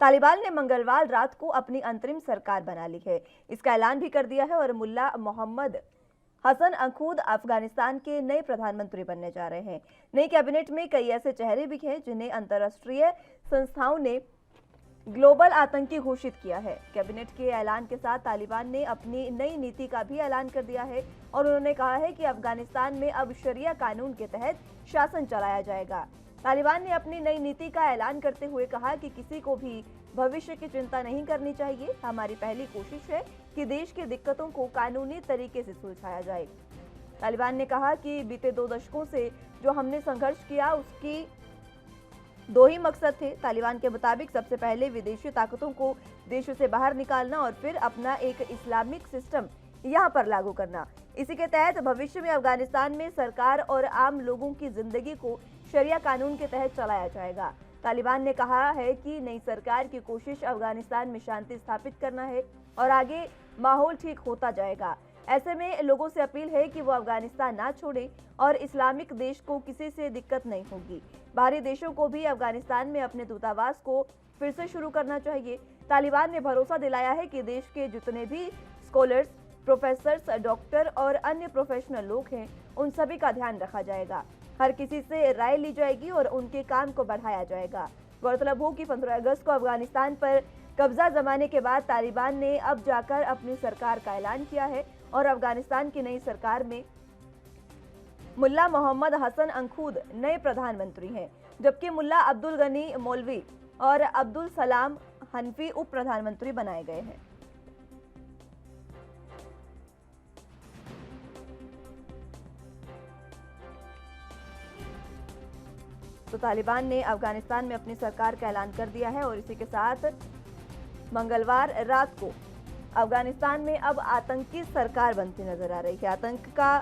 तालिबान ने मंगलवार रात को अपनी अंतरिम सरकार बना ली है, इसका ऐलान भी कर दिया है और मुल्ला मोहम्मद हसन अंखूद अफगानिस्तान के नए प्रधानमंत्री बनने जा रहे हैं। नई कैबिनेट में कई ऐसे चेहरे भी हैं जिन्हें अंतर्राष्ट्रीय संस्थाओं ने ग्लोबल आतंकी घोषित किया है। कैबिनेट के ऐलान के साथ तालिबान ने अपनी नई नीति का भी ऐलान कर दिया है और उन्होंने कहा है कि अफगानिस्तान में अब शरिया कानून के तहत शासन चलाया जाएगा। तालिबान ने अपनी नई नीति का ऐलान करते हुए कहा कि किसी को भी भविष्य की चिंता नहीं करनी चाहिए। हमारी पहली कोशिश है कि देश की दिक्कतों को कानूनी तरीके से सुलझाया जाए। तालिबान ने कहा कि बीते 2 दशकों से जो हमने संघर्ष किया उसकी 2 ही मकसद थे। तालिबान के मुताबिक सबसे पहले विदेशी ताकतों को देश से बाहर निकालना और फिर अपना एक इस्लामिक सिस्टम यहां पर लागू करना। इसी के तहत भविष्य में अफगानिस्तान में सरकार और आम लोगों की जिंदगी को शरिया कानून के तहत चलाया जाएगा। तालिबान ने कहा है कि नई सरकार की कोशिश अफगानिस्तान में शांति स्थापित करना है और आगे माहौल ठीक होता जाएगा। ऐसे में लोगों से अपील है कि वो अफगानिस्तान ना छोड़ें और इस्लामिक देश को किसी से दिक्कत नहीं होगी। बाहरी देशों को भी अफगानिस्तान में अपने दूतावास को फिर से शुरू करना चाहिए। तालिबान ने भरोसा दिलाया है कि देश के जितने भी स्कॉलर्स, प्रोफेसर्स, डॉक्टर और अन्य प्रोफेशनल लोग हैं, उन सभी का ध्यान रखा जाएगा। हर किसी से राय ली जाएगी और उनके काम को बढ़ाया जाएगा। गौरतलब हो कि 15 अगस्त को अफगानिस्तान पर कब्जा जमाने के बाद तालिबान ने अब जाकर अपनी सरकार का ऐलान किया है और अफगानिस्तान की नई सरकार में मुल्ला मोहम्मद हसन अंखूद नए प्रधानमंत्री हैं, जबकि मुल्ला अब्दुल गनी मौलवी और अब्दुल सलाम हनफी उप प्रधानमंत्री बनाए गए हैं। तो तालिबान ने अफगानिस्तान में अपनी सरकार का ऐलान कर दिया है और इसी के साथ मंगलवार रात को अफगानिस्तान में अब आतंकी सरकार बनती नजर आ रही है। आतंक का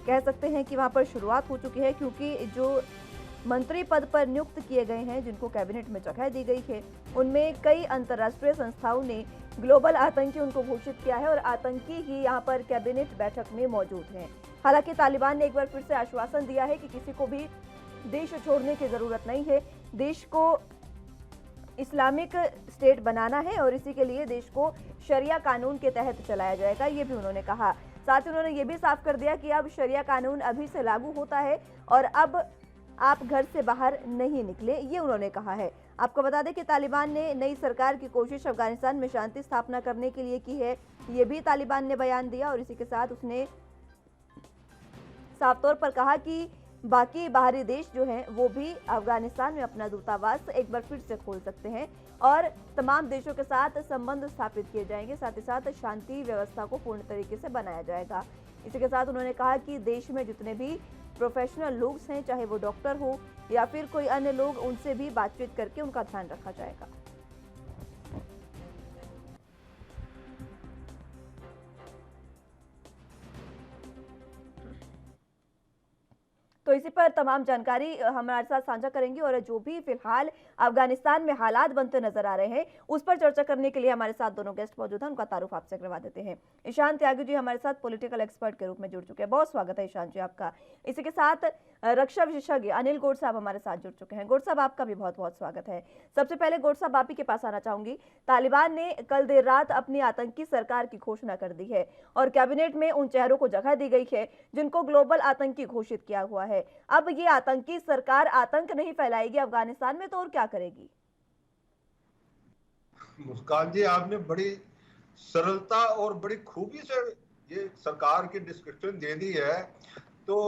कह सकते हैं कि वहां पर शुरुआत हो चुकी है, क्योंकि जो मंत्री पद पर नियुक्त किए गए हैं, जिनको कैबिनेट में जगह दी गई है, उनमें कई अंतर्राष्ट्रीय संस्थाओं ने ग्लोबल आतंकी उनको घोषित किया है और आतंकी ही यहां पर कैबिनेट बैठक में मौजूद हैं। हालांकि तालिबान ने एक बार फिर से आश्वासन दिया है कि किसी को भी देश छोड़ने की जरूरत नहीं है। देश को इस्लामिक स्टेट बनाना है और इसी के लिए देश को शरिया कानून के तहत चलाया जाएगा, ये भी उन्होंने कहा। साथ ही उन्होंने ये भी साफ कर दिया कि अब शरिया कानून अभी से लागू होता है और अब आप घर से बाहर नहीं निकले, ये उन्होंने कहा है। आपको बता दें कि तालिबान ने नई सरकार की कोशिश अफगानिस्तान में शांति स्थापना करने के लिए की है, ये भी तालिबान ने बयान दिया और इसी के साथ उसने साफ तौर पर कहा कि बाकी बाहरी देश जो हैं वो भी अफगानिस्तान में अपना दूतावास एक बार फिर से खोल सकते हैं और तमाम देशों के साथ संबंध स्थापित किए जाएंगे। साथ ही साथ शांति व्यवस्था को पूर्ण तरीके से बनाया जाएगा। इसी के साथ उन्होंने कहा कि देश में जितने भी प्रोफेशनल लोग हैं, चाहे वो डॉक्टर हो या फिर कोई अन्य लोग, उनसे भी बातचीत करके उनका ध्यान रखा जाएगा। तो इसी पर तमाम जानकारी हमारे साथ साझा करेंगे और जो भी फिलहाल अफगानिस्तान में हालात बनते नजर आ रहे हैं उस पर चर्चा करने के लिए हमारे साथ दोनों गेस्ट मौजूद हैं। उनका तारुफ आपसे करवा देते हैं। ईशान त्यागी जी हमारे साथ पॉलिटिकल एक्सपर्ट के रूप में जुड़ चुके हैं, बहुत स्वागत है ईशान जी आपका। इसी के साथ रक्षा विशेषज्ञ अनिल गोड साहब हमारे साथ जुड़ चुके हैं। गोड साहब आपका भी बहुत बहुत स्वागत है। सबसे पहले गोड साहब आप ही के पास आना चाहूंगी। तालिबान ने कल देर रात अपनी आतंकी सरकार की घोषणा कर दी है और कैबिनेट में उन चेहरों को जगह दी गई है जिनको ग्लोबल आतंकी घोषित किया हुआ है। अब ये आतंकी सरकार आतंक नहीं फैलाएगी अफगानिस्तान में तो और क्या करेगी? मुस्कान जी, आपने बड़ी सरलता और बड़ी खूबी से ये सरकार की डिस्क्रिप्शन दे दी है। तो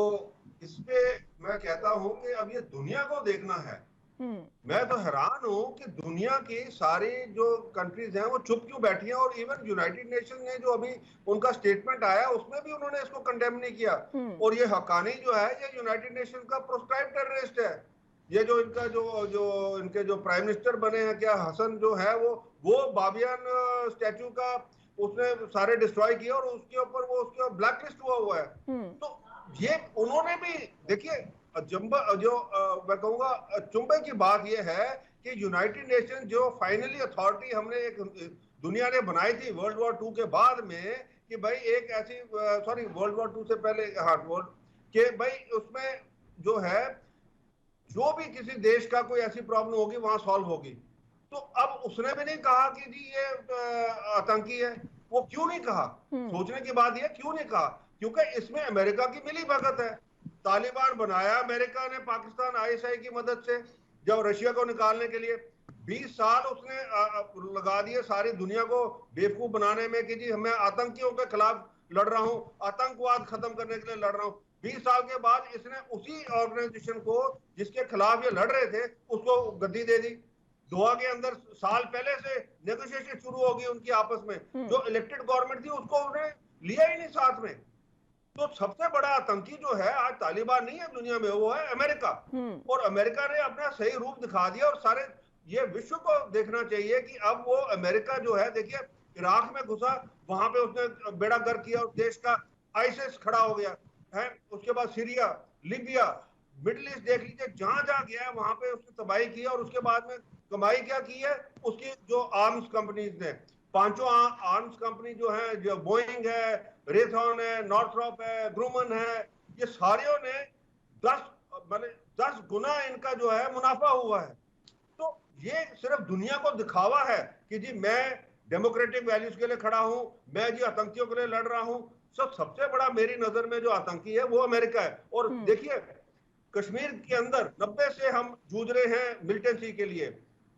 इसपे मैं कहता हूं कि अब ये दुनिया को देखना है। मैं तो हैरान हूं कि दुनिया की सारी जो कंट्रीज हैं वो चुप क्यों बैठी हैं और इवन यूनाइटेड नेशन ने जो अभी उनका स्टेटमेंट आया उसमें भी उन्होंने इसको कंडेम नहीं किया। और ये हक्कानी जो है ये यूनाइटेड नेशन का प्रोस्क्राइब टेररिस्ट है। ये जो इनका जो इनके जो प्राइम मिनिस्टर बने हैं, क्या हसन जो है वो बाबियान स्टैचू का उसने सारे डिस्ट्रॉय किया और उसके ऊपर वो उसके ब्लैक लिस्ट हुआ है। तो ये उन्होंने भी देखिए मैं कहूंगा चुंबक की बात यह है कि यूनाइटेड नेशन जो फाइनली अथॉरिटी हमने एक दुनिया ने बनाई थी वर्ल्ड वॉर 2 के बाद में कि भाई एक ऐसी वर्ल्ड वॉर 2 से पहले कि भाई उसमें जो है जो भी किसी देश का कोई ऐसी प्रॉब्लम होगी वहां सॉल्व होगी। तो अब उसने भी नहीं कहा कि जी ये आतंकी है। वो क्यों नहीं कहा? सोचने की बात ये, क्यों नहीं कहा? क्योंकि इसमें अमेरिका की मिली भगत है। तालिबान बनाया अमेरिका ने पाकिस्तान आईएसआई की मदद से, जब रशिया को निकालने के लिए 20 साल उसने लगा दिए सारी दुनिया को बेवकूफ बनाने में कि जी मैं आतंकियों के खिलाफ लड़ रहा हूं, आतंकवाद खत्म करने के लिए लड़ रहा हूं। 20 साल के बाद इसने उसी ऑर्गेनाइजेशन को जिसके खिलाफ ये लड़ रहे थे उसको गद्दी दे दी। दोहा के अंदर साल पहले से नेगोशिएशन शुरू होगी उनकी आपस में। जो इलेक्टेड गवर्नमेंट थी उसको उन्हें लिया ही नहीं साथ में। तो सबसे बड़ा आतंकी जो है आज तालिबान नहीं है दुनिया में, वो है अमेरिका। और अमेरिका ने अपना सही रूप दिखा दिया और सारे ये विश्व को देखना चाहिए कि अब वो अमेरिका जो है, देखिए इराक में घुसा, वहां पे उसने बेड़ा गर्क किया उस देश का, आईसिस खड़ा हो गया है। उसके बाद सीरिया, लीबिया, मिडिल ईस्ट देख लीजिए, जहां जहां गया है वहां पे उसने तबाही की। और उसके बाद में कमाई क्या की है उसकी, जो आर्म्स कंपनीज ने, पांचों आर्म्स कंपनी जो है, जो बोइंग है, रेथॉन है, नॉर्थरॉप है, ग्रूमन है, ये सारियों ने 10 गुना इनका जो है मुनाफा हुआ है। तो ये सिर्फ दुनिया को दिखावा है कि जी मैं डेमोक्रेटिक वैल्यूज के लिए खड़ा हूं, मैं जी आतंकियों के लिए लड़ रहा हूं। सबसे बड़ा मेरी नजर में जो आतंकी है वो अमेरिका है। और देखिए कश्मीर के अंदर 90 से हम जूझ रहे हैं मिलिटेंसी के लिए,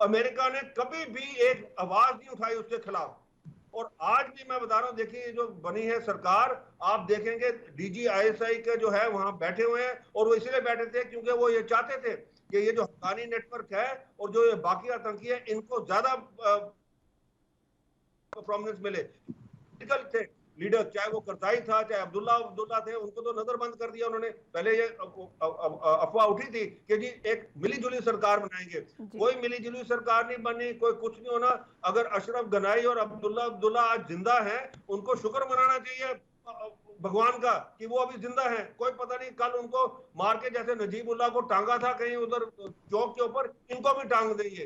अमेरिका ने कभी भी एक आवाज नहीं उठाई उसके खिलाफ। और आज भी मैं बता रहा हूं, देखिए जो बनी है सरकार, आप देखेंगे डीजी आईएसआई के जो है वहां बैठे हुए हैं, और वो इसलिए बैठे थे क्योंकि वो ये चाहते थे कि ये जो हक्कानी नेटवर्क है और जो ये बाकी आतंकी है इनको ज्यादा प्रोमिनेंस मिले। थे लीडर, चाहे वो करताई था, चाहे अब्दुल्ला थे, उनको तो नजरबंद कर दिया उन्होंने। पहले ये अफवाह उठी थी कि जी एक मिली जुली सरकार बनाएंगे, कोई मिली जुली सरकार नहीं बनी, कोई कुछ नहीं होना। अगर अशरफ गनाई और अब्दुल्ला आज जिंदा हैं, उनको शुक्र मनाना चाहिए भगवान का कि वो अभी जिंदा हैं। कोई पता नहीं कल उनको मार के, जैसे नजीबुल्लाह को टांगा था कहीं उधर चौक के ऊपर, इनको भी टांग देंगे।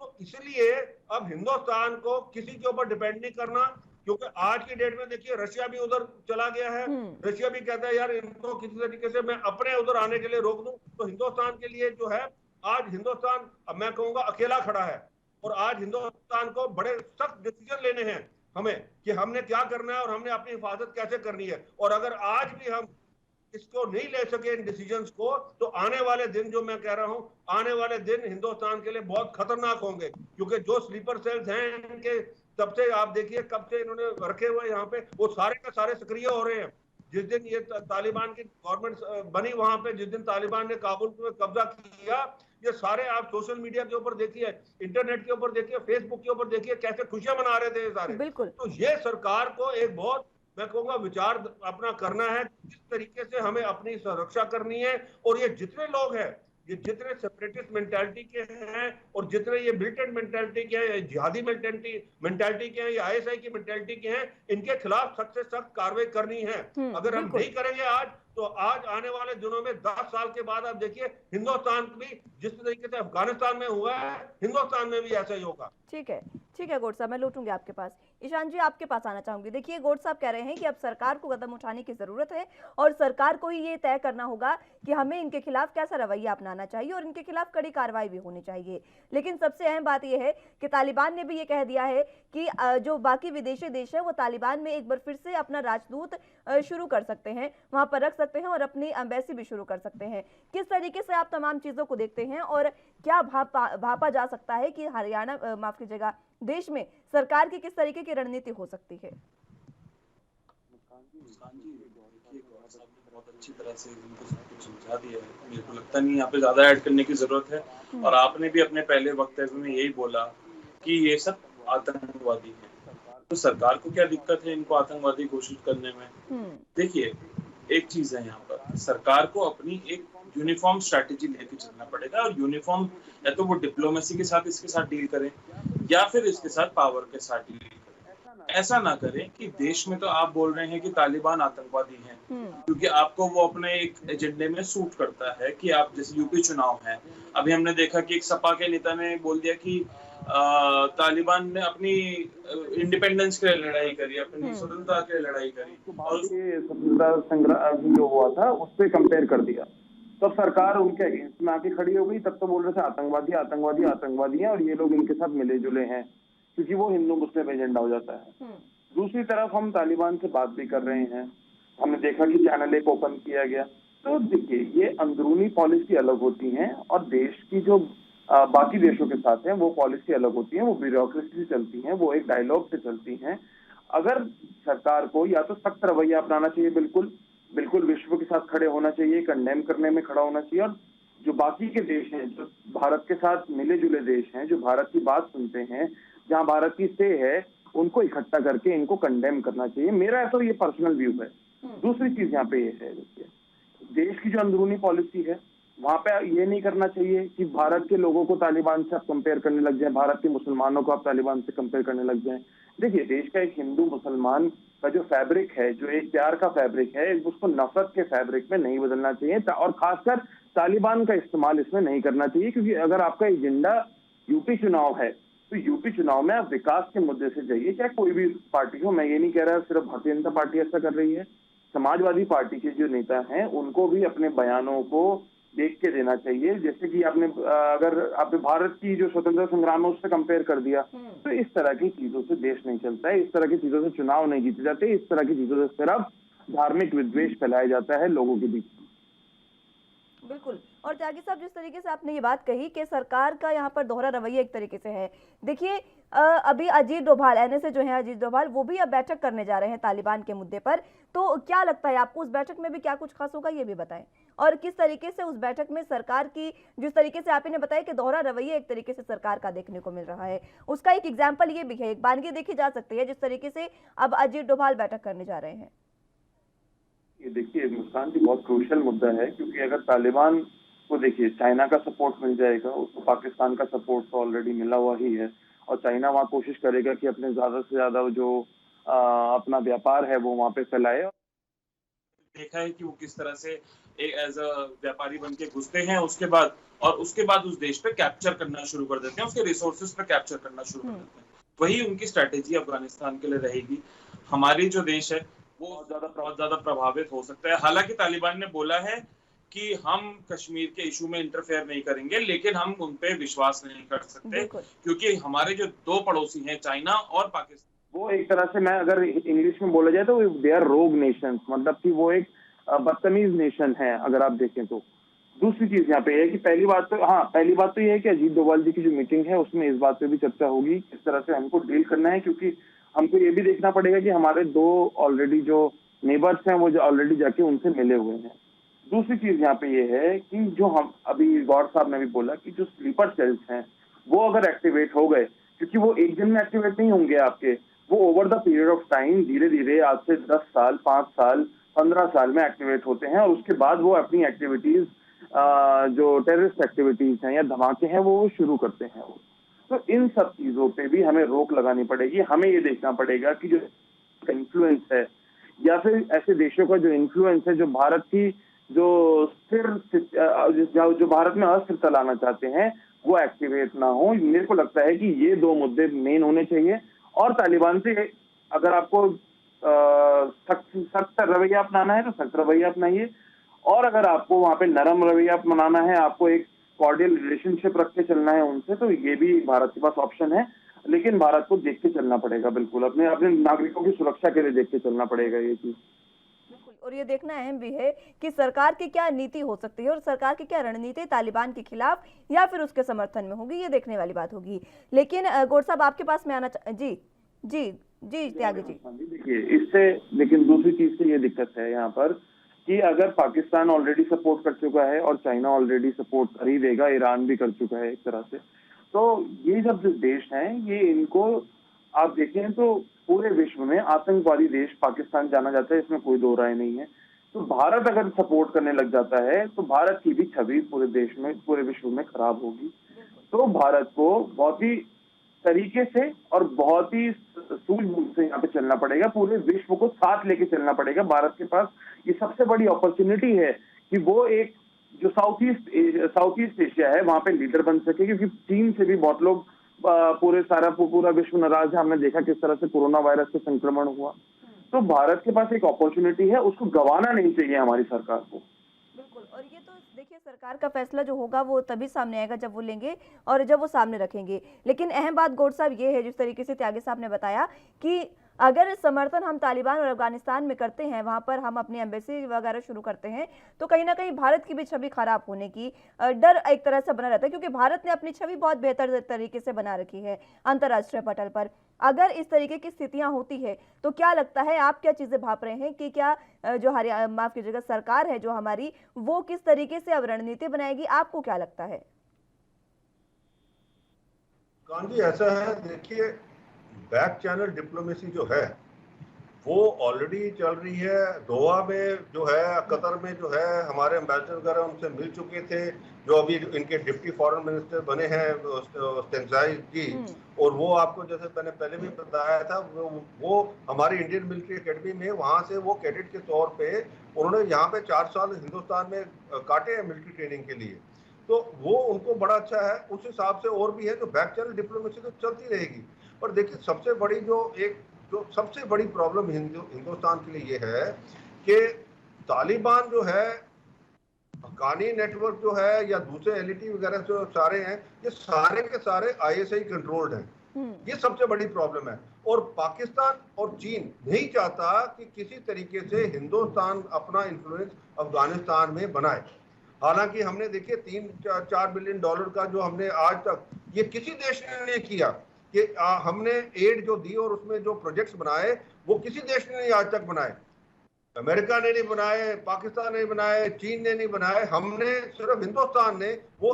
तो इसलिए अब हिंदुस्तान को किसी के ऊपर डिपेंड नहीं करना, क्योंकि आज की डेट में देखिए रशिया भी उधर चला गया है। रशिया भी कहता है यार इनको किसी तरीके से मैं अपने उधर आने के लिए रोक दूं। तो हिंदुस्तान के लिए जो है, आज हिंदुस्तान, अब मैं कहूंगा अकेला खड़ा है। और आज हिंदुस्तान को बड़े सख्त डिसीजन लेने हैं हमें कि हमने क्या करना है और हमने अपनी हिफाजत कैसे करनी है। और अगर आज भी हम इसको नहीं ले सके इन डिसीजंस को, तो आने वाले दिन, जो मैं कह रहा हूं, आने वाले दिन हिंदुस्तान के लिए बहुत खतरनाक होंगे। क्योंकि जो स्लीपर सेल्स हैं इनके, तब से आप देखिए कब से इन्होंने रखे हुए यहाँ पे, वो सारे के सारे सक्रिय हो रहे हैं। जिस दिन ये तालिबान की गवर्नमेंट बनी, वहां पे जिस दिन तालिबान ने काबुल में कब्जा किया, ये सारे आप सोशल मीडिया के ऊपर देखिए, इंटरनेट के ऊपर देखिए, फेसबुक के ऊपर देखिए, कैसे खुशियां मना रहे थे ये सारे। तो ये सरकार को एक बहुत, मैं कहूंगा, विचार अपना करना है किस तरीके से हमें अपनी सुरक्षा करनी है। और ये जितने लोग हैं, ये जितने सेपरेटिस्ट मेंटालिटी के हैं और जितने ये मिलिटेंट मेंटालिटी के हैं, जिहादी मेंटालिटी के हैं, या आईएसआई की मेंटालिटी के हैं, इनके खिलाफ सख्त से सख्त कार्रवाई करनी है। अगर हम नहीं करेंगे आज, तो आज आने वाले दिनों में 10 साल के बाद आप देखिए हिंदुस्तान भी जिस तरीके से अफगानिस्तान में हुआ है, हिंदुस्तान में भी ऐसा ही होगा। ठीक है गौड साहब, मैं लौटूंगी आपके पास। ईशान जी, आपके पास आना चाहूंगी। देखिए गौड साहब कह रहे हैं कि अब सरकार को कदम उठाने की जरूरत है और सरकार को ही ये तय करना होगा कि हमें इनके खिलाफ कैसा रवैया अपनाना चाहिए और इनके खिलाफ कड़ी कार्रवाई भी होनी चाहिए। लेकिन सबसे अहम बात यह है कि तालिबान ने भी ये कह दिया है कि जो बाकी विदेशी देश है वो तालिबान में एक बार फिर से अपना राजदूत शुरू कर सकते हैं, वहां पर रख सकते हैं और अपनी एम्बेसी भी शुरू कर सकते हैं। किस तरीके से आप तमाम चीजों को देखते हैं और क्या भापा जा सकता है कि हरियाणा, माफ कीजिएगा, देश में सरकार की किस तरीके की रणनीति हो सकती है? बहुत अच्छी तरह से इनको सब कुछ समझा दिया है, मेरे को लगता नहीं यहाँ पे ज्यादा ऐड करने की जरूरत है। और आपने भी अपने पहले वक्तव्य में यही बोला कि ये सब आतंकवादी है, तो सरकार को क्या दिक्कत है इनको आतंकवादी घोषित करने में? देखिए एक चीज है, यहाँ पर सरकार को अपनी एक यूनिफॉर्म स्ट्रैटेजी लेके चलना पड़ेगा। और यूनिफॉर्म, या तो वो डिप्लोमेसी के साथ इसके साथ डील करें या फिर इसके साथ पावर के साथ डील करें। ऐसा ना करें कि देश में तो आप बोल रहे हैं कि तालिबान आतंकवादी हैं, क्योंकि आपको वो अपने एक एजेंडे में सूट करता है कि आप, जैसे यूपी चुनाव है, अभी हमने देखा कि एक सपा के नेता ने बोल दिया कि तालिबान ने अपनी इंडिपेंडेंस के लिए लड़ाई करी, अपनी स्वतंत्रता के लिए लड़ाई करी, और स्वतंत्रता संग्राम जो हुआ था उससे कंपेयर कर दिया। तब सरकार उनके अगेंस्ट में आके खड़ी हो गई। तब तो बोल रहे थे आतंकवादी आतंकवादी आतंकवादी हैं और ये लोग इनके साथ मिले जुले हैं, क्योंकि वो हिंदू मुस्लिम एजेंडा हो जाता है। दूसरी तरफ हम तालिबान से बात भी कर रहे हैं, हमने देखा कि चैनल 1 ओपन किया गया। तो देखिए, ये अंदरूनी पॉलिसी अलग होती है और देश की जो बाकी देशों के साथ है वो पॉलिसी अलग होती है, वो ब्यूरोक्रेसी से चलती है, वो एक डायलॉग से चलती हैं। अगर सरकार को या तो सख्त रवैया अपनाना चाहिए, बिल्कुल बिल्कुल विश्व के साथ खड़े होना चाहिए, कंडेम करने में खड़ा होना चाहिए, और जो बाकी के देश हैं, जो भारत के साथ मिले जुले देश हैं, जो भारत की बात सुनते हैं, जहां भारत की से है, उनको इकट्ठा करके इनको कंडेम करना चाहिए। मेरा तो ये पर्सनल व्यू है। दूसरी चीज यहाँ पे ये है, देखिए, देश की जो अंदरूनी पॉलिसी है वहां पे ये नहीं करना चाहिए कि भारत के लोगों को तालिबान से आप कंपेयर करने लग जाए, भारत के मुसलमानों को आप तालिबान से कंपेयर करने लग जाए। देखिए, देश का एक हिंदू मुसलमान का जो फैब्रिक है, जो एक प्यार का फैब्रिक है, उसको नफरत के फैब्रिक में नहीं बदलना चाहिए, और खासकर तालिबान का इस्तेमाल इसमें नहीं करना चाहिए। क्योंकि अगर आपका एजेंडा यूपी चुनाव है तो यूपी चुनाव में आप विकास के मुद्दे से जाइए, चाहे कोई भी पार्टी हो। मैं ये नहीं कह रहा सिर्फ भारतीय जनता पार्टी ऐसा कर रही है, समाजवादी पार्टी के जो नेता हैं उनको भी अपने बयानों को देख के देना चाहिए। जैसे कि आपने अगर आपने भारत की जो स्वतंत्रता संग्राम है उससे कंपेयर कर दिया, तो इस तरह की चीजों से देश नहीं चलता है, इस तरह की चीजों से चुनाव नहीं जीते जाते, इस तरह की चीजों से सिर्फ धार्मिक विद्वेष फैलाया जाता है लोगों के बीच। बिल्कुल। और त्यागी साहब, जिस तरीके से आपने ये बात कही कि सरकार का यहाँ पर दोहरा रवैया एक तरीके से है, देखिए अभी अजीत डोभाल, एनएसए जो है अजीत डोभाल, वो भी अब बैठक करने जा रहे हैं तालिबान के मुद्दे पर। तो क्या लगता है आपको, उस बैठक में भी क्या कुछ खास होगा, ये भी बताएं। और किस तरीके से उस बैठक में सरकार की, जिस तरीके से आपने बताया कि दोहरा रवैया एक तरीके से सरकार का देखने को मिल रहा है, उसका एक एग्जाम्पल ये भी है, एक बानगी देखी जा सकती है जिस तरीके से अब अजीत डोभाल बैठक करने जा रहे हैं। ये देखिए, मुस्कान जी, बहुत क्रूशियल मुद्दा है, क्योंकि अगर तालिबान को, देखिए, चाइना का सपोर्ट मिल जाएगा, उसको पाकिस्तान का सपोर्ट तो ऑलरेडी मिला हुआ ही है, और चाइना वहाँ कोशिश करेगा कि अपने ज्यादा से ज्यादा जो अपना व्यापार है वो वहाँ पे फैलाए। देखा है कि वो किस तरह से एक एज अ व्यापारी बन के घुसते हैं, उसके बाद उस देश पे कैप्चर करना शुरू कर देते हैं, उसके रिसोर्सेज पे कैप्चर करना शुरू कर देते हैं। वही उनकी स्ट्रेटेजी अफगानिस्तान के लिए रहेगी। हमारी जो देश है वो बहुत ज्यादा प्रभावित हो सकता है। हालांकि तालिबान ने बोला है कि हम कश्मीर के इशू में इंटरफेयर नहीं करेंगे, लेकिन हम उन पे विश्वास नहीं कर सकते, क्योंकि हमारे जो दो पड़ोसी हैं, चाइना और पाकिस्तान, वो एक तरह से, मैं अगर इंग्लिश में बोला जाए तो दे आर रोग नेशंस, मतलब कि वो एक बदतमीज नेशन है अगर आप देखें तो। दूसरी चीज यहाँ पे है कि पहली बात तो ये है कि अजीत डोभाल जी की जो मीटिंग है उसमें इस बात पे भी चर्चा होगी किस तरह से हमको डील करना है, क्योंकि हमको ये भी देखना पड़ेगा कि हमारे दो ऑलरेडी जो नेबर्स हैं वो जो ऑलरेडी जाके उनसे मिले हुए हैं। दूसरी चीज यहाँ पे ये है कि जो हम अभी गौर साहब ने भी बोला कि जो स्लीपर सेल्स हैं वो अगर एक्टिवेट हो गए, क्योंकि वो एक दिन में एक्टिवेट नहीं होंगे आपके, वो over the period of time धीरे धीरे आज से 10 साल, 5 साल, 15 साल में एक्टिवेट होते हैं, और उसके बाद वो अपनी एक्टिविटीज, जो टेररिस्ट एक्टिविटीज हैं या धमाके हैं, वो शुरू करते हैं। तो इन सब चीजों पे भी हमें रोक लगानी पड़ेगी। हमें ये देखना पड़ेगा कि जो इन्फ्लुएंस है या फिर ऐसे देशों का जो इन्फ्लुएंस है, जो भारत की जो जो भारत में अस्थिरता लाना चाहते हैं, वो एक्टिवेट ना हो। मेरे को लगता है कि ये दो मुद्दे मेन होने चाहिए, और तालिबान से अगर आपको सख्त रवैया अपनाना है तो सख्त रवैया अपनाइए, और अगर आपको वहां पे नरम रवैया अपनाना है, आपको एक कॉर्डियल रिलेशनशिप रख के चलना है उनसे, तो ये भी भारत के पास ऑप्शन है। लेकिन भारत को देख के चलना पड़ेगा, बिल्कुल अपने अपने नागरिकों की सुरक्षा के लिए देख के चलना पड़ेगा ये चीज। और ये देखना अहम भी है कि सरकार की क्या नीति हो सकती है और सरकार की क्या रणनीति तालिबान के खिलाफ या फिर उसके समर्थन में होगी, ये देखने वाली बात होगी। लेकिन गौर साहब, आपके पास में आना जी जी जी त्यागी जी, देखिए इससे, लेकिन दूसरी चीज से ये दिक्कत है यहाँ पर कि अगर पाकिस्तान ऑलरेडी सपोर्ट कर चुका है और चाइना ऑलरेडी सपोर्ट कर ही देगा, ईरान भी कर चुका है एक तरह से, तो ये जब जो देश हैं, ये इनको आप देखें तो पूरे विश्व में आतंकवादी देश पाकिस्तान जाना जाता है, इसमें कोई दो राय नहीं है। तो भारत अगर सपोर्ट करने लग जाता है तो भारत की भी छवि पूरे देश में, पूरे विश्व में खराब होगी। तो भारत को बहुत ही तरीके से और बहुत ही सूझबूझ से यहाँ पे चलना पड़ेगा, पूरे विश्व को साथ लेके चलना पड़ेगा। भारत के पास ये सबसे बड़ी अपॉर्चुनिटी है कि वो एक जो साउथ ईस्ट एशिया है वहां पे लीडर बन सके, क्योंकि चीन से भी बहुत लोग पूरा विश्व नाराज है। हमने देखा किस तरह से कोरोना वायरस से संक्रमण हुआ। तो भारत के पास एक अपॉर्चुनिटी है, उसको गंवाना नहीं चाहिए हमारी सरकार को। बिल्कुल। और ये तो देखिए सरकार का फैसला जो होगा वो तभी सामने आएगा जब वो लेंगे और जब वो सामने रखेंगे। लेकिन अहम बात गौड़ साहब ये है, जिस तरीके से त्यागी साहब ने बताया कि अगर समर्थन हम तालिबान और अफगानिस्तान में करते हैं, वहां पर हम अपनी एम्बेसी वगैरह शुरू करते हैं, तो कहीं ना कहीं भारत की भी छवि खराब होने की डर एक तरह से बना रहता है, क्योंकि भारत ने अपनी छवि बहुत बेहतर तरीके से बना रखी है अंतर्राष्ट्रीय पटल पर। अगर इस तरीके की स्थितियां होती है तो क्या लगता है, आप क्या चीजें भाप रहे हैं कि क्या जो हरियाणा, माफ कीजिएगा, सरकार है जो हमारी, वो किस तरीके से अब रणनीति बनाएगी, आपको क्या लगता है? कान जी, ऐसा है, देखिए, बैक चैनल डिप्लोमेसी जो है वो ऑलरेडी चल रही है। दोहा में जो है, कतर में जो है, हमारे एम्बेसडर वगैरह उनसे मिल चुके थे, जो अभी इनके डिप्टी फॉरेन मिनिस्टर बने हैं स्टेंजाई जी। और वो आपको जैसे मैंने पहले भी बताया था, वो हमारी इंडियन मिलिट्री एकेडमी में, वहां से वो कैडेट के तौर पे उन्होंने यहाँ पे 4 साल हिंदुस्तान में काटे हैं मिलिट्री ट्रेनिंग के लिए। तो वो उनको बड़ा अच्छा है। उस हिसाब से और भी है, तो बैक चैनल डिप्लोमेसी तो चलती रहेगी। और देखिए, सबसे बड़ी जो सबसे बड़ी प्रॉब्लम हिंदुस्तान के लिए ये है कि तालिबान जो है, हक्कानी नेटवर्क जो है, या दूसरे एलईटी वगैरह जो सारे हैं, ये सारे के सारे आईएसआई कंट्रोल्ड हैं। ये सबसे बड़ी प्रॉब्लम है। और पाकिस्तान और चीन नहीं चाहता कि किसी तरीके से हिंदुस्तान अपना इन्फ्लुएंस अफगानिस्तान में बनाए। हालांकि हमने देखिए $3-4 बिलियन का जो हमने आज तक, ये किसी देश ने नहीं किया कि हमने एड जो दी और उसमें जो प्रोजेक्ट्स बनाए, वो किसी देश ने नहीं आज तक बनाए। अमेरिका ने नहीं बनाए, पाकिस्तान ने बनाए, चीन ने नहीं बनाए, हमने सिर्फ हिंदुस्तान ने वो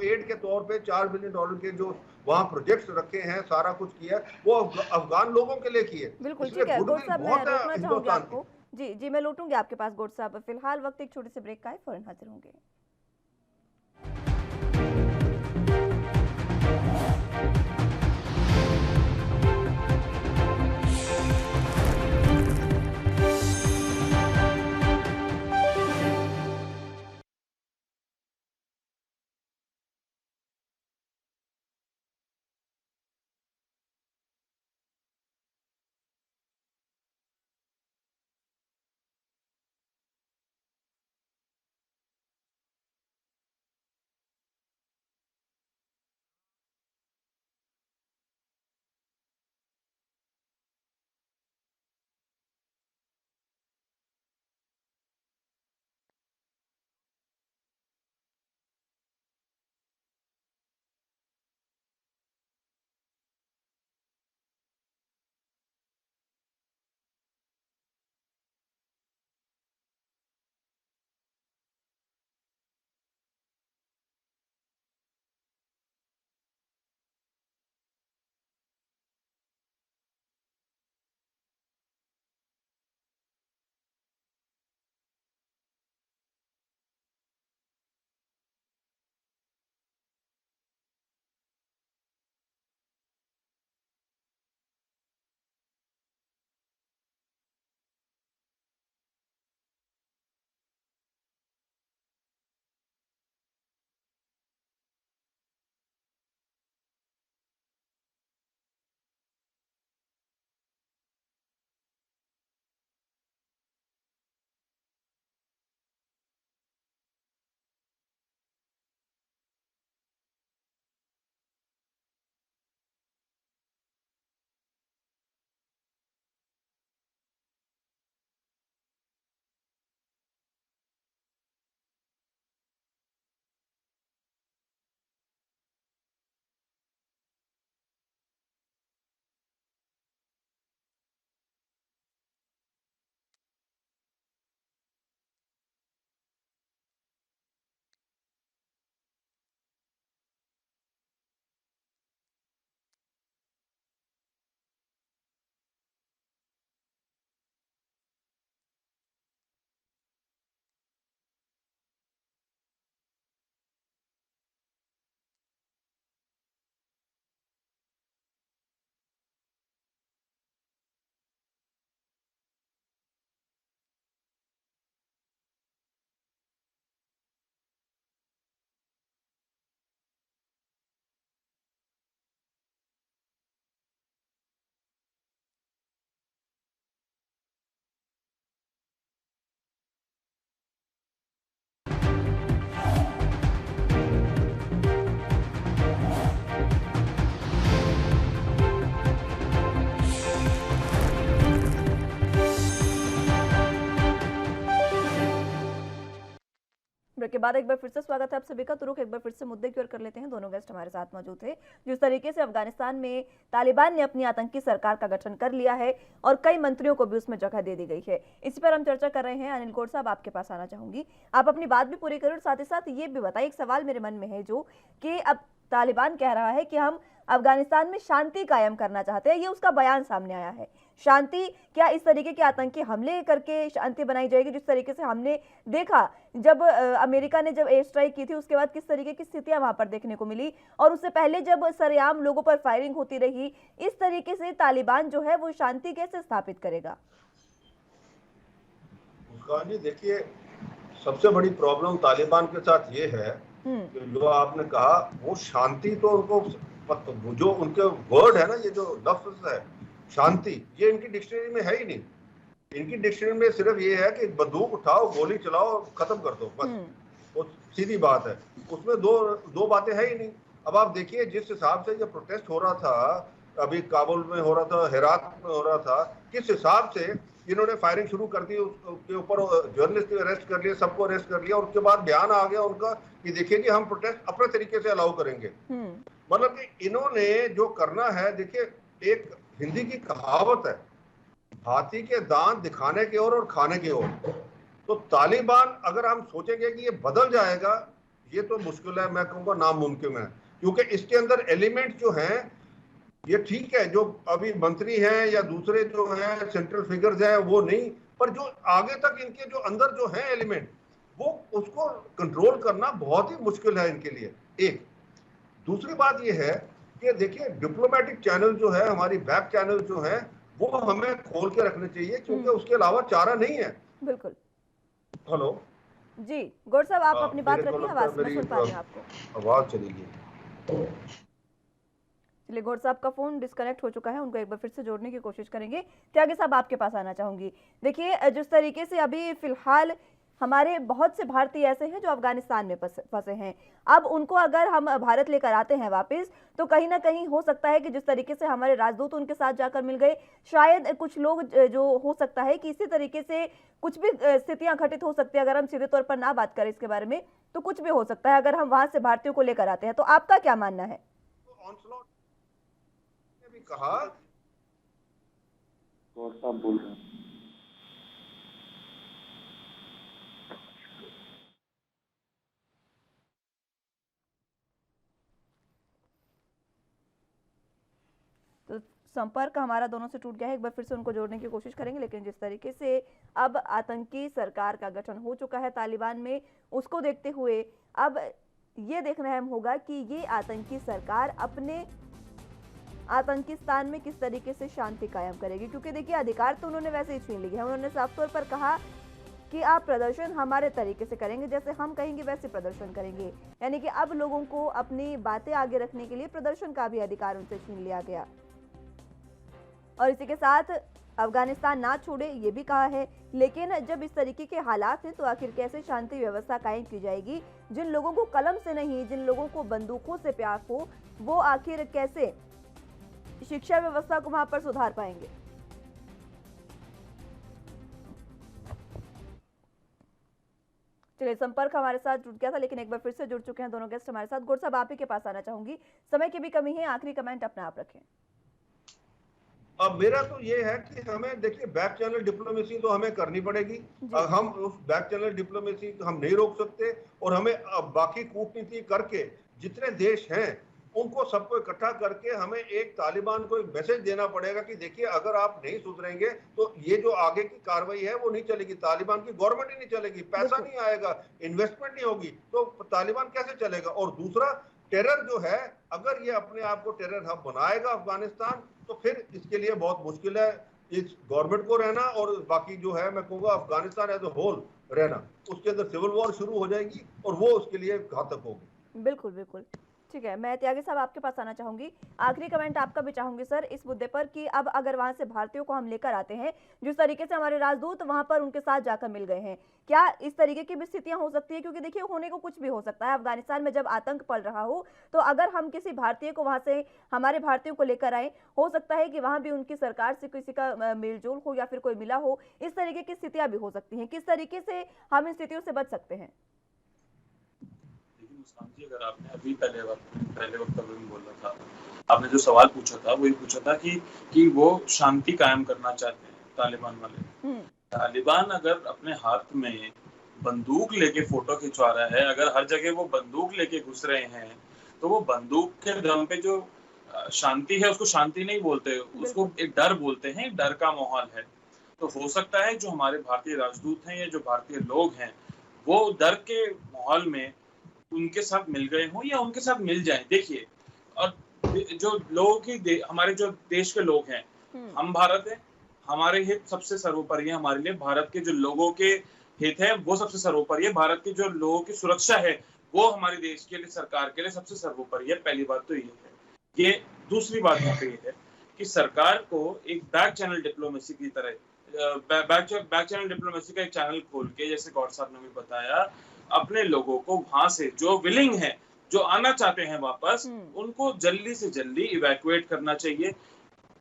एड के तौर पे $4 बिलियन के जो वहां प्रोजेक्ट्स रखे हैं, सारा कुछ किया, वो अफगान लोगों के लिए किए। बिल्कुल इसलिए ठीक है गौड़ गुडविल साहब, मैं बहुत है रोकना चाहूंगी हिंदुस्तान की। आपको। जी जी, मैं लौटूंगी आपके पास गौड़ साहब। फिलहाल वक्त एक छोटे से ब्रेक का है, फौरन हाजिर होंगे। के बाद एक बार फिर से स्वागत है आप सभी का। तो रुख एक बार फिर से मुद्दे की ओर कर लेते हैं। दोनों गेस्ट हमारे साथ मौजूद थे। जिस तरीके से अफगानिस्तान में तालिबान ने अपनी आतंकी सरकार का गठन कर लिया है और कई मंत्रियों को भी उसमें जगह दे दी गई है, इस पर हम चर्चा कर रहे हैं। अनिल गौड़ साहब, आपके पास आना चाहूंगी। आप अपनी बात भी पूरी करें और साथ ही साथ ये भी बताइए, एक सवाल मेरे मन में है जो कि अब तालिबान कह रहा है कि हम अफगानिस्तान में शांति कायम करना चाहते हैं, ये उसका बयान सामने आया है। शांति, क्या इस तरीके के आतंकी हमले करके शांति बनाई जाएगी? जिस तरीके से हमने देखा जब अमेरिका ने जब एयर स्ट्राइक की थी, उसके बाद किस तरीके की स्थितियां वहां पर देखने को मिली, और उससे पहले जब सरेआम लोगों पर फायरिंग होती रही, इस तरीके से तालिबान जो है वो शांति कैसे स्थापित करेगा? मुस्कान जी, देखिए, सबसे बड़ी प्रॉब्लम तालिबान के साथ ये है कि जो आपने कहा वो शांति, तो उनको जो उनके वर्ड है ना, ये जो लफ्ज है शांति, ये इनकी डिक्शनरी में है ही नहीं। इनकी डिक्शनरी में सिर्फ ये है कि बंदूक उठाओ, गोली चलाओ, खत्म कर दो, बस। वो सीधी बात है, उसमें दो बातें है ही नहीं। अब आप देखिए, जिस हिसाब से ये प्रोटेस्ट हो रहा था, अभी काबुल में हो रहा था, हेरात में हो रहा था, किस हिसाब से इन्होंने फायरिंग शुरू कर दी, उसके ऊपर जर्नलिस्ट अरेस्ट कर लिए, सबको अरेस्ट कर लिया, और उसके बाद बयान आ गया उनका कि देखिए कि हम प्रोटेस्ट अपने तरीके से अलाउ करेंगे। मतलब कि इन्होंने जो करना है, देखिए, एक हिंदी की कहावत है, हाथी के दांत दिखाने की ओर और खाने की ओर। तो तालिबान, अगर हम सोचेंगे कि ये बदल जाएगा, ये तो मुश्किल है, मैं कहूँगा नामुमकिन है, क्योंकि इसके अंदर एलिमेंट जो हैं, ये ठीक है, जो अभी मंत्री हैं या दूसरे जो हैं सेंट्रल फिगर्स हैं वो नहीं, पर जो आगे तक इनके जो अंदर जो है एलिमेंट, वो उसको कंट्रोल करना बहुत ही मुश्किल है इनके लिए। एक दूसरी बात ये है कि देखिए, डिप्लोमेटिक चैनल जो है, हमारी बैक चैनल जो है, वो हमें खोल के रखने चाहिए, क्योंकि उसके अलावा चारा नहीं है। बिल्कुल। हेलो जी गौड़ साहब, आप अपनी बात रखिए, आवाज में सुन पा रहे हैं आपको। आवाज चली गई। चलिए, गौड़ साहब का फोन डिस्कनेक्ट हो चुका है, उनको एक बार फिर से जोड़ने की कोशिश करेंगे। त्यागी साहब, आपके पास आना चाहूंगी। देखिए, जिस तरीके से अभी फिलहाल हमारे बहुत से भारतीय ऐसे हैं जो अफगानिस्तान में फंसे हैं, अब उनको अगर हम भारत लेकर आते हैं वापस, तो कहीं ना कहीं हो सकता है कि जिस तरीके से हमारे राजदूत उनके साथ जाकर मिल गए, शायद कुछ लोग जो हो सकता है कि इसी तरीके से कुछ भी स्थितियां घटित हो सकती है। अगर हम सीधे तौर पर ना बात करें इसके बारे में, तो कुछ भी हो सकता है अगर हम वहां से भारतीयों को लेकर आते हैं। तो आपका क्या मानना है? भी कहा, गौड़ साहब बोल रहे हैं। तो संपर्क हमारा दोनों से टूट गया है, एक बार फिर से उनको जोड़ने की कोशिश करेंगे। लेकिन जिस तरीके से अब आतंकी सरकार का गठन हो चुका है तालिबान में, उसको देखते हुए अब ये देखना अहम होगा कि ये आतंकी सरकार अपने आतंकिस्तान में किस तरीके से शांति कायम करेगी। क्योंकि देखिए, अधिकार तो उन्होंने वैसे ही छीन लिए हैं। उन्होंने साफ तौर पर कहा कि आप प्रदर्शन हमारे तरीके से करेंगे, जैसे हम कहेंगे वैसे प्रदर्शन करेंगे। यानी कि अब लोगों को अपनी बातें आगे रखने के लिए प्रदर्शन का भी अधिकार उनसे छीन लिया गया। और इसी के साथ अफगानिस्तान ना छोड़े ये भी कहा है। लेकिन जब इस तरीके के हालात हैं, तो आखिर कैसे शांति व्यवस्था कायम की जाएगी? जिन लोगों को कलम से नहीं, जिन लोगों को बंदूकों से प्यार हो, वो आखिर कैसे शिक्षा व्यवस्था को वहां पर सुधार पाएंगे? चलिए, संपर्क हमारे साथ जुड़ गया था, लेकिन एक बार फिर से जुड़ चुके हैं दोनों गेस्ट हमारे साथ। गौड़ साहब, आप ही के पास आना चाहूंगी। समय की भी कमी है, आखिरी कमेंट अपना आप रखें। अब मेरा तो ये है कि हमें, देखिए, बैक चैनल डिप्लोमेसी तो हमें करनी पड़ेगी। हम उस बैक चैनल डिप्लोमेसी हम नहीं रोक सकते, और हमें बाकी कूटनीति करके जितने देश हैं उनको सबको इकट्ठा करके हमें एक तालिबान को एक मैसेज देना पड़ेगा कि देखिए, अगर आप नहीं सुधरेंगे तो ये जो आगे की कार्रवाई है वो नहीं चलेगी, तालिबान की गवर्नमेंट ही नहीं चलेगी, पैसा नहीं आएगा, इन्वेस्टमेंट नहीं होगी, तो तालिबान कैसे चलेगा। और दूसरा, टेरर जो है, अगर ये अपने आप को टेरर हब बनाएगा अफगानिस्तान, तो फिर इसके लिए बहुत मुश्किल है इस गवर्नमेंट को रहना, और बाकी जो है, मैं कहूँगा अफगानिस्तान एज ए होल रहना। उसके अंदर सिविल वॉर शुरू हो जाएगी और वो उसके लिए घातक होगी। बिल्कुल बिल्कुल, ठीक है। मैं त्यागी साहब आपके पास आना चाहूंगी। आखिरी कमेंट आपका भी चाहूंगी सर इस मुद्दे पर कि अब अगर वहां से भारतीयों को हम लेकर आते हैं, जिस तरीके से हमारे राजदूत वहां पर उनके साथ जाकर मिल गए हैं, क्या इस तरीके की भी स्थितियां हो सकती है? क्योंकि देखिए, होने को कुछ भी हो सकता है। अफगानिस्तान में जब आतंक पल रहा हो, तो अगर हम किसी भारतीय को वहां से, हमारे भारतीयों को लेकर आए, हो सकता है कि वहां भी उनकी सरकार से किसी का मेलजोल हो या फिर कोई मिला हो। इस तरीके की स्थितियां भी हो सकती हैं। किस तरीके से हम इन स्थितियों से बच सकते हैं? मुस्कान जी, अगर आपने अभी पहले वक्तव्य में बोला था, आपने जो सवाल पूछा था वो ये पूछा था कि वो शांति कायम करना चाहते हैं तालिबान वाले। तालिबान अगर अपने हाथ में बंदूक लेके फोटो खिंचवा रहा है, अगर हर जगह वो बंदूक लेके घुस रहे हैं, तो वो बंदूक के दम पे जो शांति है उसको शांति नहीं बोलते, उसको एक डर बोलते हैं, डर का माहौल है। तो हो सकता है जो हमारे भारतीय राजदूत हैं या जो भारतीय लोग हैं, वो डर के माहौल में उनके साथ मिल गए हों या उनके साथ मिल जाएं। देखिए, और जो लोगों की हमारे जो देश के लोग हैं, हम भारत हैं, हमारे हित सबसे सर्वोपरि है। हमारे लिए भारत के जो लोगों के हित है वो सबसे सर्वोपरि है। भारत के जो लोगों की सुरक्षा है वो हमारे देश के लिए, सरकार के लिए सबसे सर्वोपरि है। पहली बात तो ये है। ये दूसरी बात यहाँ पे ये है कि सरकार को एक बैक चैनल डिप्लोमेसी की तरह, बैक चैनल डिप्लोमेसी का एक चैनल खोल के, जैसे गौड़ साहब ने भी बताया, अपने लोगों को वहां से जो विलिंग है, जो आना चाहते हैं वापस, उनको जल्दी से जल्दी इवैक्यूएट करना चाहिए।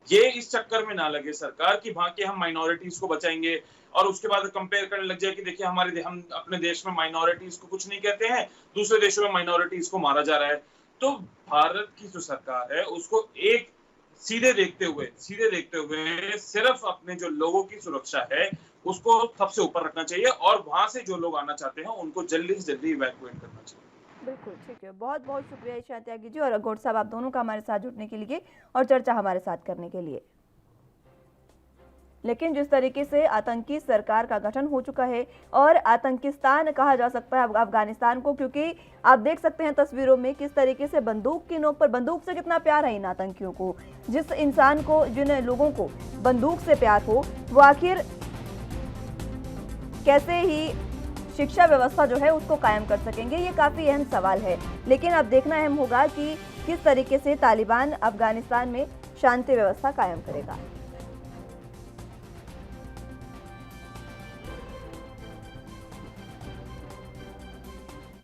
ये इस चक्कर में ना लगे सरकार कि वहां के हम माइनॉरिटीज को बचाएंगे और उसके बाद कंपेयर करने लग जाए कि देखिए हम अपने देश में माइनॉरिटीज को कुछ नहीं कहते हैं, दूसरे देशों में माइनॉरिटीज को मारा जा रहा है। तो भारत की जो सरकार है उसको एक सीधे देखते हुए सिर्फ अपने जो लोगों की सुरक्षा है उसको सबसे ऊपर रखना चाहिए और वहां से जो लोग आना चाहते हैं उनको जल्दी से जल्दी इवैक्यूएट करना चाहिए। बिल्कुल ठीक है, बहुत बहुत शुक्रिया ईशा त्यागी जी और गौड़ साहब, आप दोनों का हमारे साथ जुड़ने के लिए और चर्चा हमारे साथ करने के लिए। लेकिन जिस तरीके से आतंकी सरकार का गठन हो चुका है और आतंकिस्तान कहा जा सकता है अफगानिस्तान को, क्योंकि आप देख सकते हैं तस्वीरों में किस तरीके से बंदूक की नोक पर, बंदूक से कितना प्यार है इन आतंकियों को। जिस इंसान को, जिन लोगों को बंदूक से प्यार हो, वो आखिर कैसे ही शिक्षा व्यवस्था जो है उसको कायम कर सकेंगे, ये काफी अहम सवाल है। लेकिन अब देखना अहम होगा कि किस तरीके से तालिबान अफगानिस्तान में शांति व्यवस्था कायम करेगा।